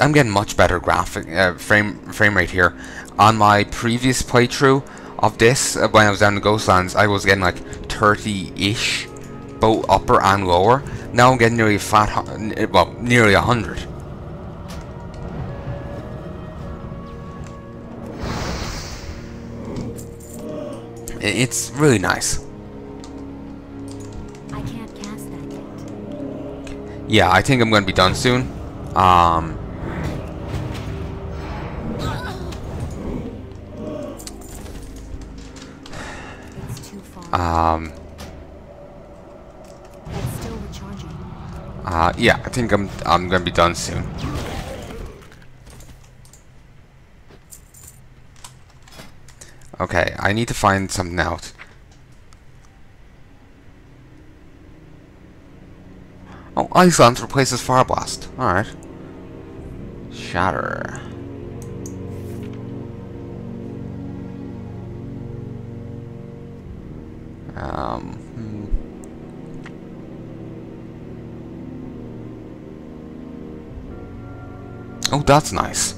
I'm getting much better graphic frame rate here. On my previous playthrough of this, when I was down in the Ghostlands, I was getting like 30-ish, both upper and lower. Now I'm getting nearly nearly 100. It's really nice. I can't cast that yet. Yeah, I think I'm going to be done soon. It's too far. It's still recharging. Yeah, I think I'm going to be done soon. Okay, I need to find something out. Oh, Iceland replaces Fire Blast. Alright. Shatter. Oh, that's nice.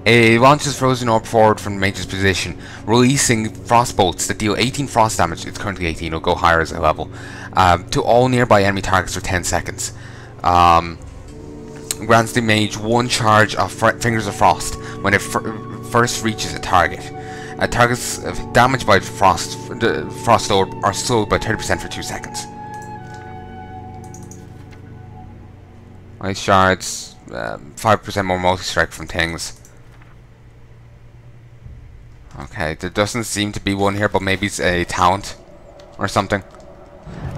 It launches Frozen Orb forward from the mage's position, releasing frost bolts that deal 18 frost damage. It's currently 18, it'll go higher as a level. To all nearby enemy targets for 10 seconds. Grants the mage one charge of Fingers of Frost when it first reaches a target. Targets damaged by the frost orb are slowed by 30% for 2 seconds. Ice shards, 5% more multi-strike from things. Okay, there doesn't seem to be one here, but maybe it's a talent or something.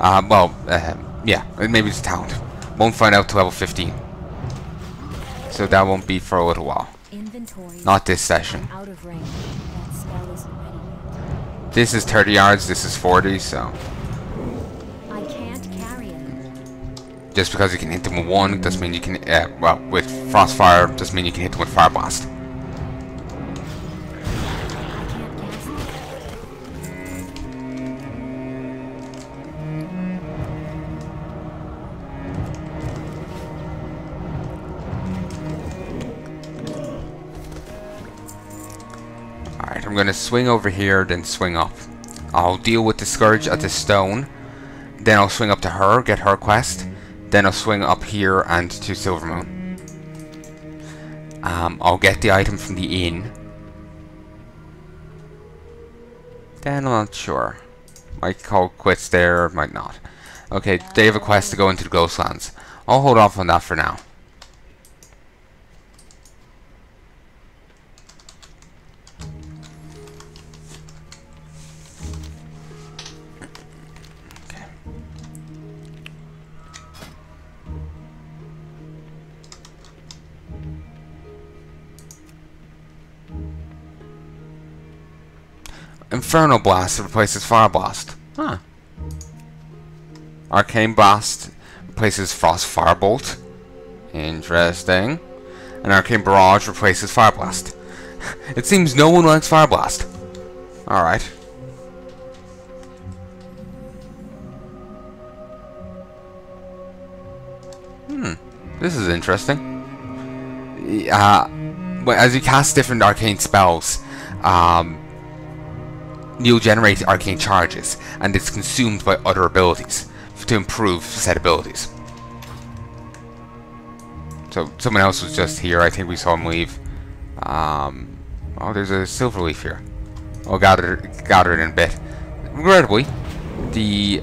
Yeah, maybe it's a talent. Won't find out till level 15. So that won't be for a little while. Not this session. Out of range. That spell isn't ready yet. This is 30 yards, this is 40, so... I can't carry it. Just because you can hit them with one doesn't mean you can... with Frostfire doesn't mean you can hit them with Fire Blast. Alright, I'm gonna swing over here, then swing up. I'll deal with the Scourge at the stone, then I'll swing up to her, get her quest, then I'll swing up here and to Silvermoon. I'll get the item from the inn. Then I'm not sure. Might call quits there, might not. Okay, they have a quest to go into the Ghostlands. I'll hold off on that for now. Inferno Blast replaces Fire Blast. Huh. Arcane Blast replaces Frost Firebolt. Interesting. And Arcane Barrage replaces Fire Blast. It seems no one likes Fire Blast. Alright. This is interesting. As you cast different arcane spells, you'll generate arcane charges, and it's consumed by other abilities to improve said abilities. So someone else was just here. I think we saw him leave. Oh, there's a silver leaf here. I'll gather it in a bit. Regrettably, the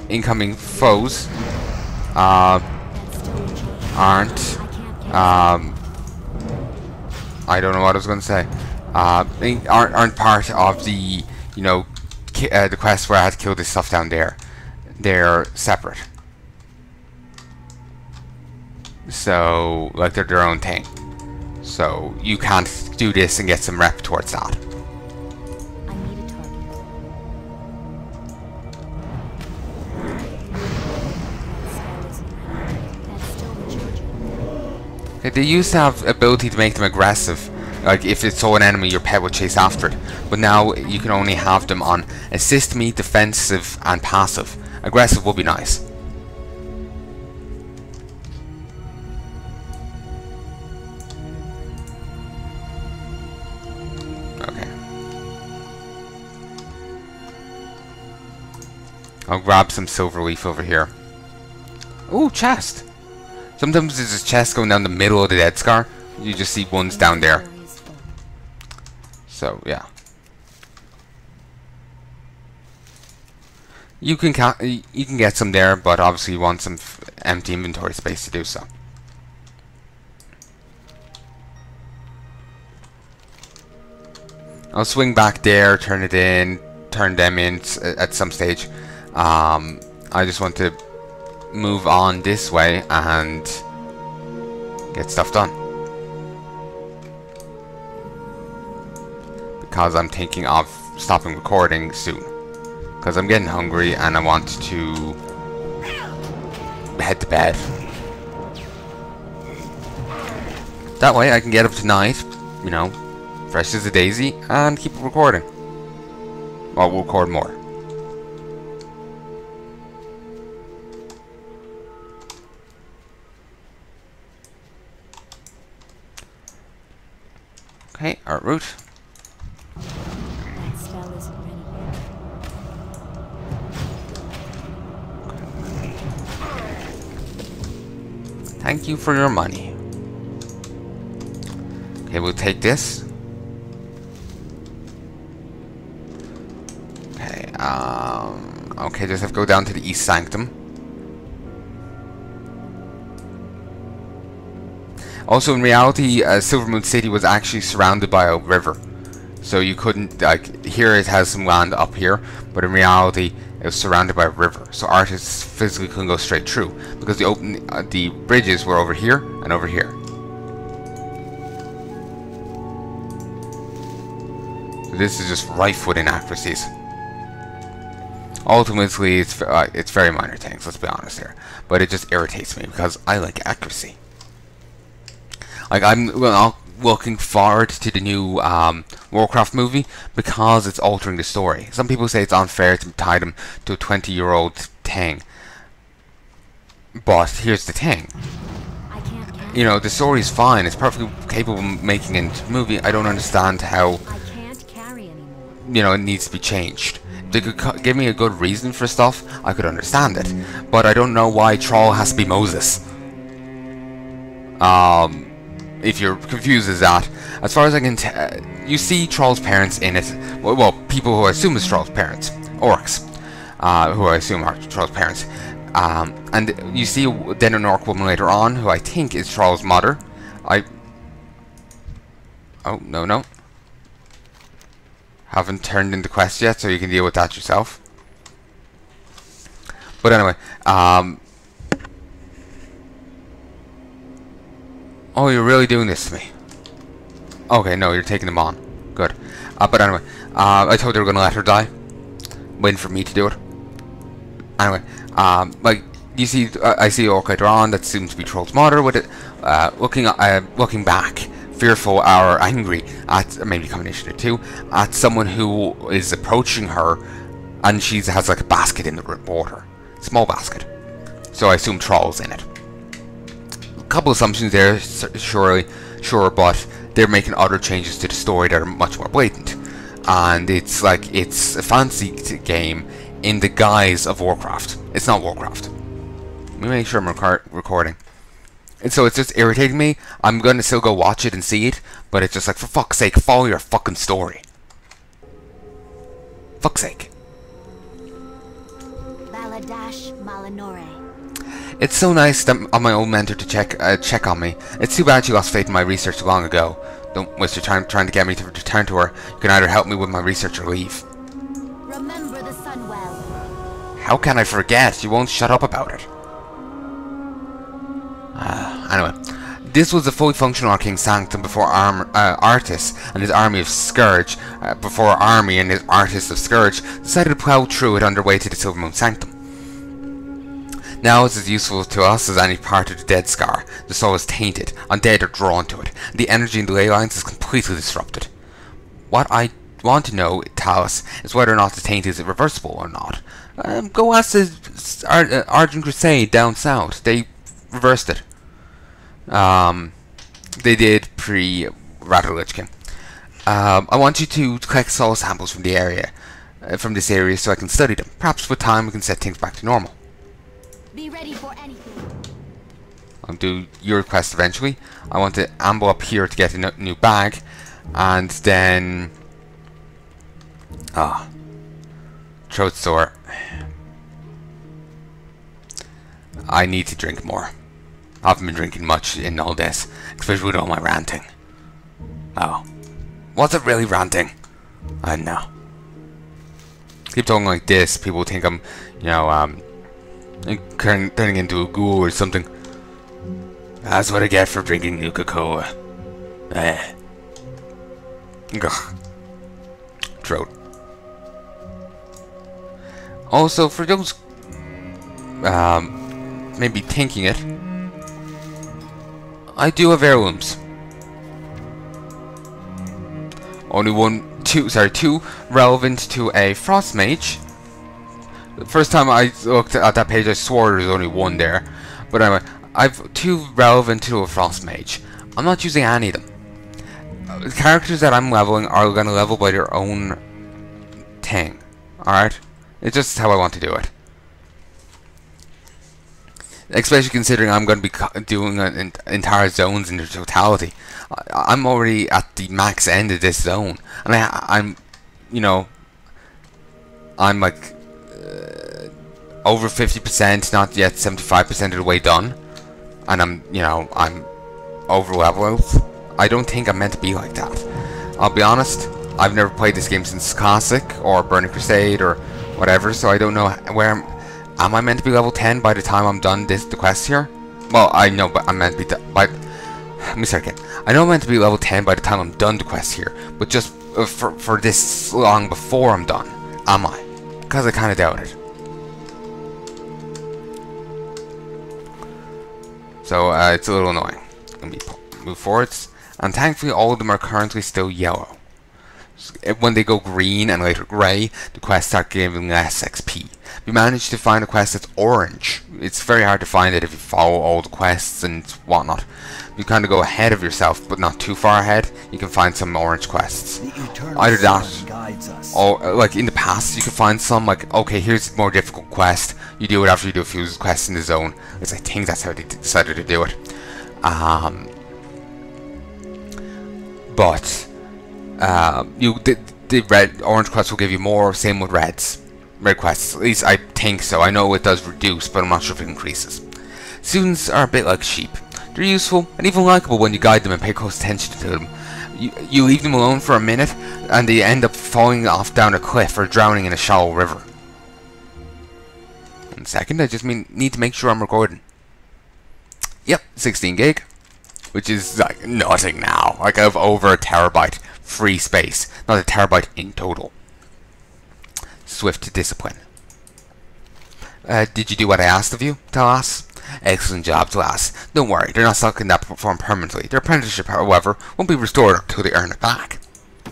incoming foes aren't. I don't know what I was going to say. Aren't part of the the quest where I had to kill this stuff down there. They're separate. So, like, they're their own thing. So, you can't do this and get some rep towards that. I need a target. That spell isn't ready. That's still recharging. Okay, they used to have ability to make them aggressive. Like, if it saw an enemy, your pet would chase after it. But now, you can only have them on assist me, defensive, and passive. Aggressive will be nice. I'll grab some silver leaf over here. Ooh, chest! Sometimes there's a chest going down the middle of the Dead Scar. You just see ones down there. So, yeah. You can get some there, but obviously you want some empty inventory space to do so. I'll swing back there, turn it in, turn them in at some stage. I just want to move on this way and get stuff done. Because I'm thinking of stopping recording soon. Because I'm getting hungry and I want to head to bed. That way I can get up tonight, you know, fresh as a daisy, and keep recording. Well, we'll record more. Okay, art route. That spell isn't ready yet. Thank you for your money. Okay, we'll take this. Okay, okay, just have to go down to the East Sanctum. Also, in reality, Silvermoon City was actually surrounded by a river. So you couldn't, like, here it has some land up here, but in reality, it was surrounded by a river. So artists physically couldn't go straight through, because the bridges were over here and over here. So this is just rife with inaccuracies. Ultimately, it's very minor things, let's be honest here. But it just irritates me, because I like accuracy. Like, I'm looking forward to the new Warcraft movie because it's altering the story. Some people say it's unfair to tie them to a 20-year-old thing. But here's the thing. You know, the story's fine. It's perfectly capable of making it into a movie. I don't understand how, you know, it needs to be changed. If they could give me a good reason for stuff, I could understand it. But I don't know why Troll has to be Moses. If you're confused as that, as far as I can tell, you see Troll's parents in it. Well, people who I assume is Troll's parents, orcs, who I assume are Troll's parents, and you see then an orc woman later on, who I think is Troll's mother. Oh no, haven't turned in the quest yet, so you can deal with that yourself. But anyway, oh, you're really doing this to me. Okay, no, you're taking them on. Good. But anyway, I thought they were going to let her die. Waiting for me to do it. Anyway, like, you see, I see Orc later on that seems to be Troll's mother with it, looking back, fearful or angry at, maybe a combination of two, at someone who is approaching her, and she has like a basket in the water. Small basket. So I assume Troll's in it. Couple assumptions there, sure, but they're making other changes to the story that are much more blatant, and it's like it's a fantasy game in the guise of Warcraft. It's not Warcraft. Let me make sure I'm recording. And so it's just irritating me. I'm gonna still go watch it and see it, but it's just like, for fuck's sake, follow your fucking story. Fuck's sake. Baladash Malinore. It's so nice that my old mentor to check on me. It's too bad she lost faith in my research long ago. Don't waste your time trying to get me to return to her. You can either help me with my research or leave. Remember the sun well. How can I forget? You won't shut up about it. Anyway, this was a fully functional Arcane Sanctum before Artis and his army of Scourge, before Army and his Artists of Scourge decided to plough through it on their way to the Silvermoon Sanctum. Now it's as useful to us as any part of the Dead Scar. The soul is tainted, undead are drawn to it. The energy in the ley lines is completely disrupted. What I want to know, Thalas, is whether or not the taint is reversible or not. Go ask the Argent Crusade down south. They reversed it. They did pre-Rattle Lich King. I want you to collect soul samples from the area. from this area so I can study them. Perhaps with time we can set things back to normal. Be ready for anything. I'll do your quest eventually. I want to amble up here to get a new bag, and then throat sore. I need to drink more. I haven't been drinking much in all this, especially with all my ranting. Oh, was it really ranting? I don't know. Keep talking like this, people think I'm, you know, turning into a ghoul or something. That's what I get for drinking Nuka-Cola. Throat. Also, for those maybe thinking it, I do have heirlooms. Two relevant to a frost mage. The first time I looked at that page, I swore there was only one there. But anyway, I've 2 relevant to a frost mage. I'm not using any of them. The characters that I'm leveling are going to level by their own thing. Alright? It's just how I want to do it. Especially considering I'm going to be doing entire zones in their totality. I'm already at the max end of this zone. And I'm, you know, I'm like over 50%, not yet 75% of the way done. And I'm, you know, I'm over leveled. I don't think I'm meant to be like that. I'll be honest, I've never played this game since Classic or Burning Crusade or whatever, so I don't know where am I meant to be level 10 by the time I'm done the quest here? Well, I know, but I'm meant to be let me start again. I know I'm meant to be level 10 by the time I'm done the quest here, but just for this long before I'm done, am I? Because I kind of doubt it. So it's a little annoying. Let me move forwards, and thankfully all of them are currently still yellow. So when they go green and later grey, the quests start giving less XP. If you manage to find a quest that's orange, it's very hard to find it if you follow all the quests and whatnot. You kind of go ahead of yourself, but not too far ahead. You can find some orange quests. Either that, or like in the past, you can find some like, okay, here's a more difficult quest. You do it after you do a few quests in the zone. Because I think that's how they decided to do it. But the orange quests will give you more. Same with red quests. At least I think so. I know it does reduce, but I'm not sure if it increases. Students are a bit like sheep. They're useful and even likable when you guide them and pay close attention to them. You leave them alone for a minute, and they end up falling off down a cliff or drowning in a shallow river. 1 second, I just need to make sure I'm recording. Yep, 16 gig, which is like nothing now. Like I have over a terabyte free space, not a terabyte in total. Swift discipline. Did you do what I asked of you, Thalas? Excellent job, Thalas. Don't worry, they're not stuck in that form permanently. Their apprenticeship, however, won't be restored until they earn it back.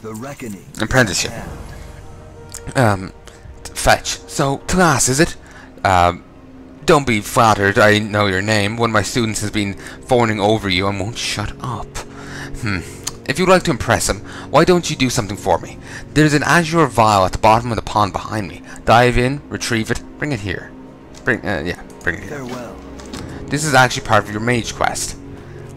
The reckoning. Apprenticeship. Fetch. So, Thalas, is it? Don't be flattered, I know your name. One of my students has been fawning over you and won't shut up. If you'd like to impress him, why don't you do something for me? There's an azure vial at the bottom of the pond behind me. Dive in, retrieve it, bring it here. Bring it here. Farewell. This is actually part of your mage quest.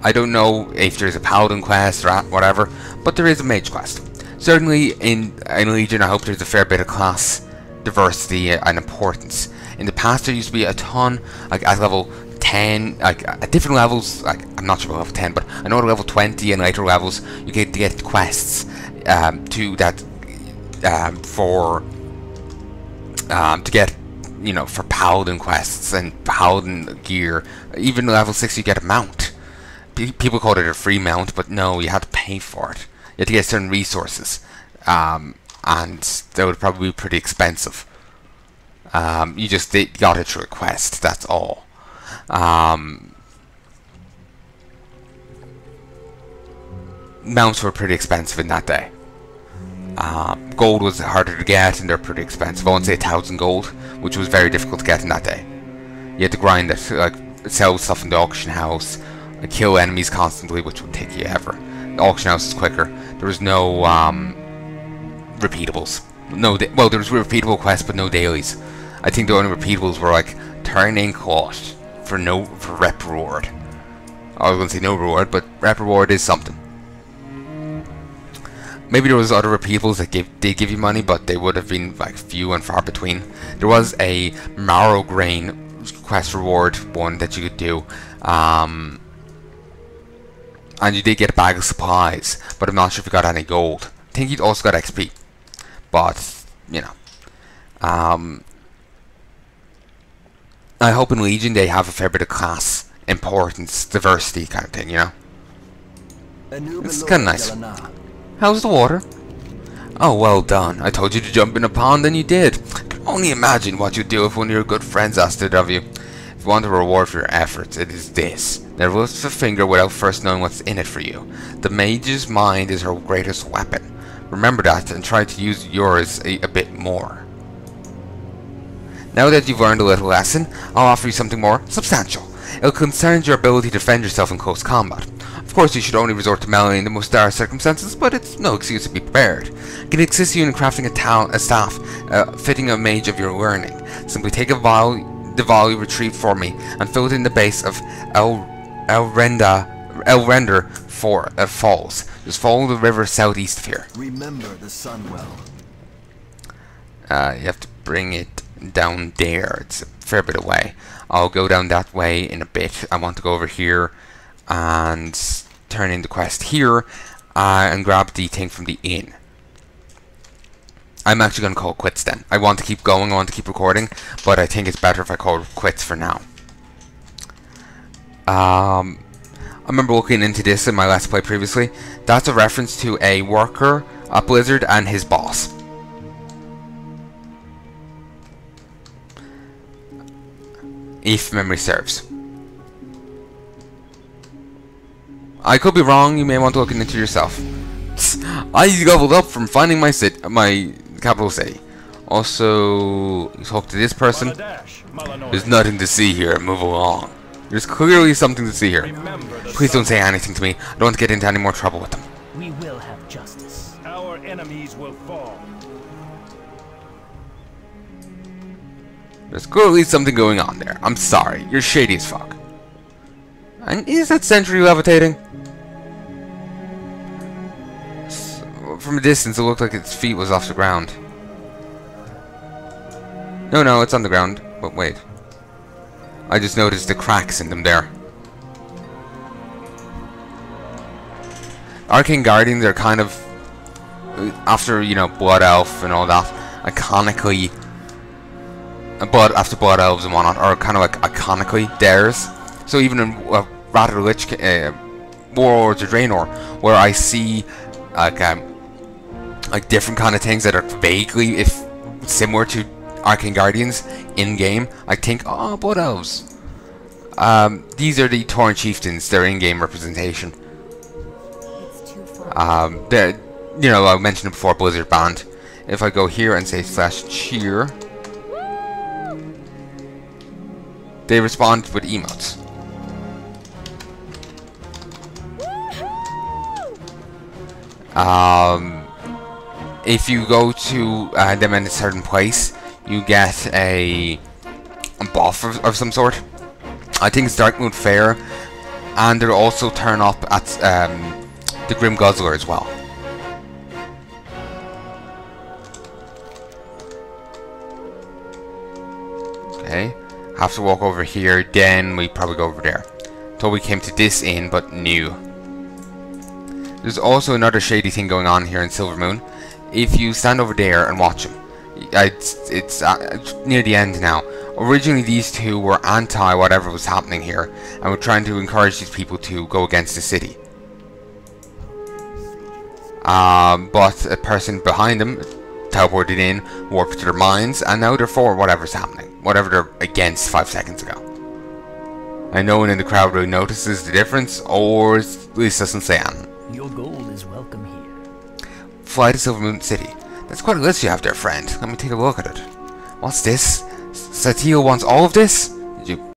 I don't know if there's a paladin quest or whatever, but there is a mage quest. Certainly in Legion I hope there's a fair bit of class diversity and importance. In the past there used to be a ton, like at level 10, like at different levels, like I'm not sure about level 10, but I know at level 20 and later levels you get quests to get, you know, for paladin quests and paladin gear. Even level 6 you get a mount. People called it a free mount, but no, you had to pay for it. You had to get certain resources, and that would probably be pretty expensive. You just got it through a quest, that's all. Mounts were pretty expensive in that day. Gold was harder to get, and they're pretty expensive. I won't say 1,000 gold, which was very difficult to get in that day. You had to grind it, like sell stuff in the auction house, kill enemies constantly, which would take you ever. The auction house is quicker. There was no repeatables. No, well, there was repeatable quests, but no dailies. I think the only repeatables were like turn in court for rep reward. I was going to say no reward, but rep reward is something. Maybe there was other repeatables that did give you money, but they would have been like few and far between. There was a marrow grain quest reward one that you could do, and you did get a bag of supplies, but I'm not sure if you got any gold. I think you also got XP, but you know, I hope in Legion they have a fair bit of class importance, diversity kind of thing, you know. It's kind of nice. How's the water? Oh, well done. I told you to jump in a pond and you did. I can only imagine what you'd do if one of your good friends asked it of you. If you want a reward for your efforts, it is this. Never lift a finger without first knowing what's in it for you. The mage's mind is her greatest weapon. Remember that and try to use yours a bit more. Now that you've learned a little lesson, I'll offer you something more substantial. It concerns your ability to defend yourself in close combat. Of course, you should only resort to melee in the most dire circumstances, but it's no excuse to be prepared. It can assist you in crafting a staff fitting a mage of your learning. Simply take the vial you retrieved for me and fill it in the base of Elrender Falls. Just follow the river southeast of here. Remember the sun well. You have to bring it down there. It's a fair bit away. I'll go down that way in a bit. I want to go over here and turn in the quest here and grab the thing from the inn. I'm actually going to call it quits then. I want to keep going, I want to keep recording, but I think it's better if I call it quits for now. I remember looking into this in my Let's Play previously. That's a reference to a worker at Blizzard and his boss. If memory serves. I could be wrong, you may want to look into it yourself. I leveled up from finding my capital city. Also, talk to this person. There's nothing to see here, move along. There's clearly something to see here. Please don't say anything to me, I don't want to get into any more trouble with them. We will have justice. Our enemies will fall. There's clearly something going on there. I'm sorry, you're shady as fuck. And is that sentry levitating? From a distance, it looked like its feet was off the ground. No, it's on the ground. But wait. I just noticed the cracks in them there. Arcane Guardians are kind of, after, you know, Blood Elf and all that, iconically, after Blood Elves and whatnot, are kind of like iconically theirs. So even in Wrath of the Lich, Warlords of Draenor, where I see like different kind of things that are vaguely, if similar to Arcane Guardians in game, I think, oh, Blood Elves. These are the Tauren Chieftains, their in-game representation. They're, you know, I mentioned it before, Blizzard banned. If I go here and say /cheer, they respond with emotes. If you go to them in a certain place, you get a buff of some sort. I think it's Darkmoon Fair, and they'll also turn up at the Grim Guzzler as well. Okay, have to walk over here, then we probably go over there. Thought we came to this inn, but new. There's also another shady thing going on here in Silvermoon. If you stand over there and watch them, it's near the end now. Originally these two were anti whatever was happening here, and were trying to encourage these people to go against the city. But a person behind them teleported in, warped their minds, and now they're for whatever's happening, whatever they're against 5 seconds ago. And no one in the crowd really notices the difference, or at least doesn't say anything. Your gold is welcome here. Fly to Silvermoon City. That's quite a list you have there, friend. Let me take a look at it. What's this? Satio wants all of this? Did you